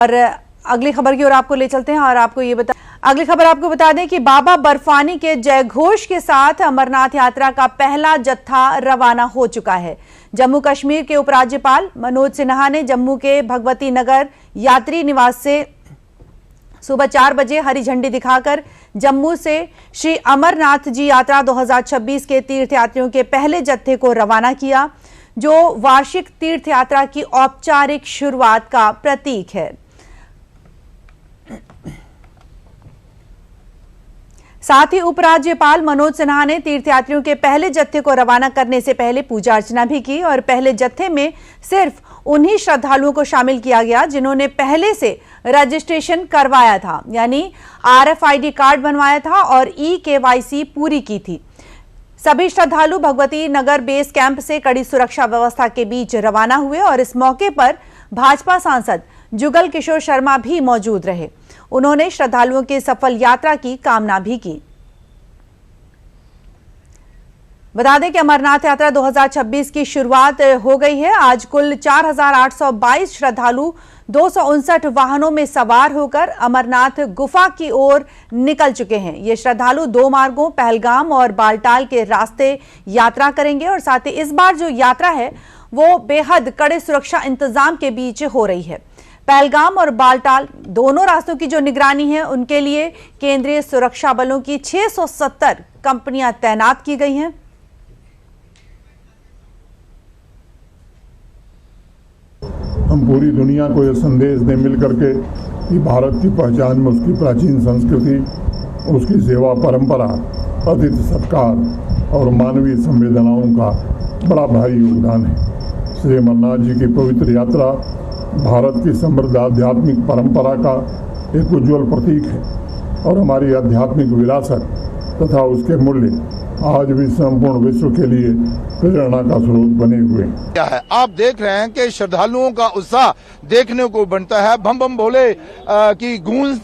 और अगली खबर की ओर आपको ले चलते हैं और अगली खबर आपको बता दें कि बाबा बर्फानी के जयघोष के साथ अमरनाथ यात्रा का पहला जत्था रवाना हो चुका है। जम्मू कश्मीर के उपराज्यपाल मनोज सिन्हा ने जम्मू के भगवती नगर यात्री निवास से सुबह 4 बजे हरी झंडी दिखाकर जम्मू से श्री अमरनाथ जी यात्रा 2026 के तीर्थयात्रियों के पहले जत्थे को रवाना किया, जो वार्षिक तीर्थ यात्रा की औपचारिक शुरुआत का प्रतीक है। साथ ही उपराज्यपाल मनोज सिन्हा ने तीर्थयात्रियों के पहले जत्थे को रवाना करने से पहले पूजा अर्चना भी की और पहले जत्थे में सिर्फ उन्हीं श्रद्धालुओं को शामिल किया गया जिन्होंने पहले से रजिस्ट्रेशन करवाया था, यानी RFID कार्ड बनवाया था और eKYC पूरी की थी। सभी श्रद्धालु भगवती नगर बेस कैंप से कड़ी सुरक्षा व्यवस्था के बीच रवाना हुए और इस मौके पर भाजपा सांसद जुगल किशोर शर्मा भी मौजूद रहे। उन्होंने श्रद्धालुओं की सफल यात्रा की कामना भी की। बता दें कि अमरनाथ यात्रा 2026 की शुरुआत हो गई है। आज कुल 4,822 श्रद्धालु 259 वाहनों में सवार होकर अमरनाथ गुफा की ओर निकल चुके हैं। ये श्रद्धालु 2 मार्गों पहलगाम और बालटाल के रास्ते यात्रा करेंगे और साथ ही इस बार जो यात्रा है वो बेहद कड़े सुरक्षा इंतजाम के बीच हो रही है। पहलगाम और बालटाल दोनों रास्तों की जो निगरानी है उनके लिए केंद्रीय सुरक्षा बलों की 670 कंपनियां तैनात की गई हैं। हम पूरी दुनिया को यह संदेश दें मिलकर के कि भारत की पहचान में उसकी प्राचीन संस्कृति, उसकी सेवा परंपरा, अतिथि सत्कार और मानवीय संवेदनाओं का बड़ा भारी योगदान है। श्री अमरनाथ जी की पवित्र यात्रा भारत की समृद्ध आध्यात्मिक परंपरा का एक उज्जवल प्रतीक है और हमारी आध्यात्मिक विरासत तथा उसके मूल्य आज भी संपूर्ण विश्व के लिए प्रेरणा का स्रोत बने हुए क्या है। आप देख रहे हैं कि श्रद्धालुओं का उत्साह देखने को बनता है। बम बम भोले की गूंज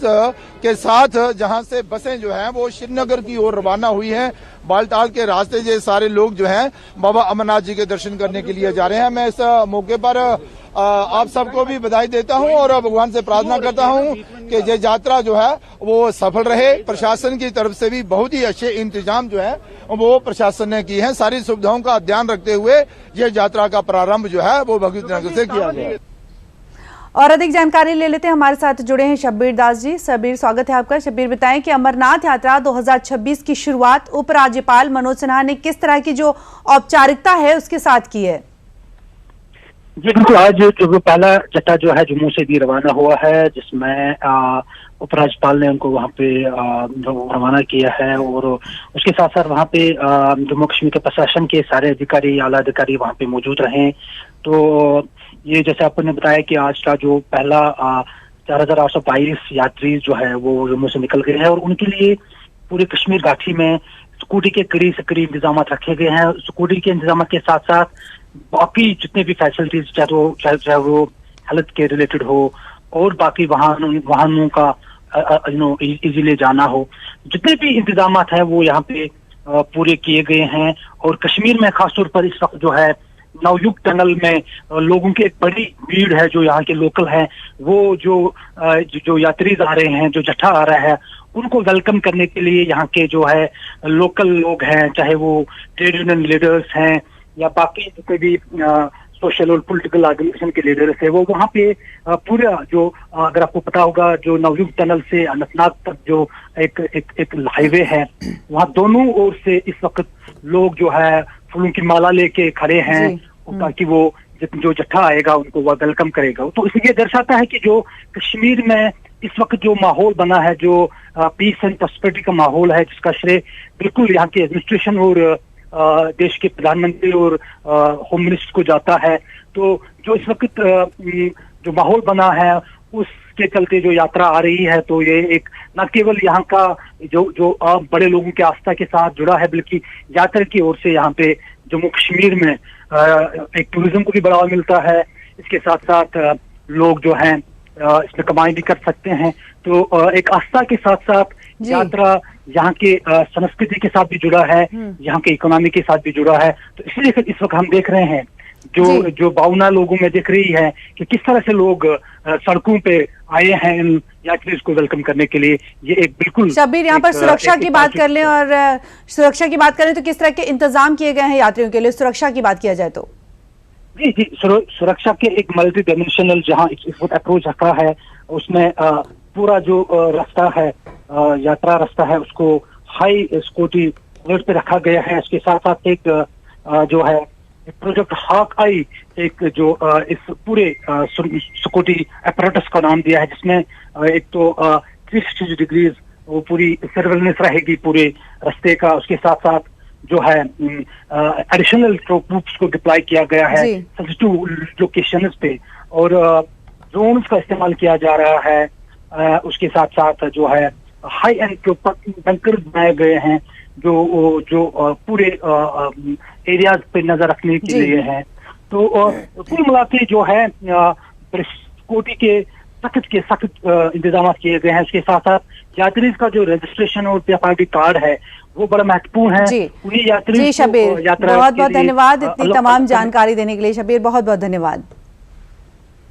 के साथ जहां से बसें जो हैं वो श्रीनगर की ओर रवाना हुई हैं। बालटाल के रास्ते से सारे लोग जो हैं बाबा अमरनाथ जी के दर्शन करने के लिए जा रहे हैं। मैं इस मौके पर आप सबको भी बधाई देता हूं और भगवान से प्रार्थना करता हूं कि ये यात्रा जो है वो सफल रहे। प्रशासन की तरफ से भी बहुत ही अच्छे इंतजाम जो है वो प्रशासन ने की है। सारी सुविधाओं का ध्यान रखते हुए ये यात्रा का प्रारंभ जो है वो भगवती नगर से किया गया। और अधिक जानकारी ले लेते हैं, हमारे साथ जुड़े हैं शब्बीर दास जी। शब्बीर, स्वागत है आपका। शब्बीर, बताएं कि अमरनाथ यात्रा 2026 की शुरुआत उपराज्यपाल मनोज सिन्हा ने किस तरह की जो औपचारिकता है उसके साथ की है? जी बिल्कुल, आज जो पहला जत्था जो है जम्मू से भी रवाना हुआ है, जिसमें उपराज्यपाल ने उनको वहाँ पे रवाना किया है और उसके साथ साथ वहाँ पे जम्मू कश्मीर के प्रशासन के सारे अधिकारी, आला अधिकारी वहाँ पे मौजूद रहे। तो ये जैसे आपने बताया कि आज का जो पहला 4,822 यात्री जो है वो जम्मू से निकल गए हैं और उनके लिए पूरे कश्मीर घाटी में सिक्योरिटी के कड़ी से कड़ी इंतजाम रखे गए हैं। सिक्योरिटी के इंतजाम के साथ साथ बाकी जितने भी फैसिलिटीज, चाहे वो हेल्थ के रिलेटेड हो और बाकी वाहनों का इजीली जाना हो, जितने भी इंतजाम है वो यहाँ पे पूरे किए गए हैं। और कश्मीर में खासतौर पर इस वक्त जो है नवयुग टनल में लोगों की एक बड़ी भीड़ है जो यहाँ के लोकल हैं। वो जो यात्री आ रहे हैं, जो जत्था आ रहा है, उनको वेलकम करने के लिए यहाँ के जो है लोकल लोग हैं, चाहे वो ट्रेड यूनियन लीडर्स हैं या बाकी जितने भी सोशल और पॉलिटिकल ऑर्गेनाइजेशन के लीडर्स है, वो वहाँ पे पूरा जो अगर आपको पता होगा जो नवयुग टनल से अनंतनाग तक जो एक हाईवे है, वहाँ दोनों ओर से इस वक्त लोग जो है फूलों की माला लेके खड़े हैं ताकि वो जो जत्था आएगा उनको वह वेलकम करेगा। तो इसलिए दर्शाता है कि जो कश्मीर में इस वक्त जो माहौल बना है, जो पीस एंड प्रॉस्पेरिटी का माहौल है, जिसका श्रेय बिल्कुल यहाँ के एडमिनिस्ट्रेशन और देश के प्रधानमंत्री और होम मिनिस्टर को जाता है। तो जो इस वक्त जो माहौल बना है उसके चलते जो यात्रा आ रही है, तो ये एक न केवल यहाँ का जो बड़े लोगों के आस्था के साथ जुड़ा है, बल्कि यात्रा की ओर से यहाँ पे जम्मू कश्मीर में एक टूरिज्म को भी बढ़ावा मिलता है। इसके साथ साथ लोग जो हैं इसमें कमाई भी कर सकते हैं। तो एक आस्था के साथ साथ यात्रा यहाँ के संस्कृति के साथ भी जुड़ा है, यहाँ के इकोनॉमी के साथ भी जुड़ा है। तो इसलिए इस वक्त हम देख रहे हैं जो भावना लोगों में दिख रही है कि किस तरह से लोग सड़कों पे आए हैं इन यात्रियों को वेलकम करने के लिए, ये एक बिल्कुल। शब्बीर, यहाँ पर सुरक्षा की बात कर लें और सुरक्षा की बात करें तो किस तरह के इंतजाम किए गए हैं यात्रियों के लिए, सुरक्षा की बात किया जाए तो? जी, सुरक्षा के एक मल्टी डायमेंशनल जहाँ अप्रोच रखा है, उसमें पूरा जो रास्ता है, यात्रा रास्ता है, उसको हाई सिक्योरिटी अलर्ट पे रखा गया है। इसके साथ साथ एक जो है प्रोजेक्ट हॉक आई, एक जो इस पूरे सिक्योरिटी अपरेटस का नाम दिया है, जिसमें एक तो 360 डिग्रीज वो पूरी सर्वेलेंस रहेगी पूरे रास्ते का। उसके साथ साथ जो है एडिशनल ट्रूप्स को डिप्लॉय किया गया है सेंसिटिव लोकेशंस पे, और ड्रोन्स का इस्तेमाल किया जा रहा है। उसके साथ साथ जो है हाई एंड के ऊपर बंकर बनाए गए हैं जो पूरे एरियाज पे नजर रखने के लिए हैं। तो कुल मिला के जो है सिक्योरिटी के सख्त इंतजाम किए गए हैं। इसके साथ साथ यात्री का जो रजिस्ट्रेशन और पीएफआईडी कार्ड है वो बड़ा महत्वपूर्ण है। जी शब्बीर, बहुत बहुत धन्यवाद इतनी तमाम जानकारी देने के लिए। शब्बीर, बहुत बहुत धन्यवाद।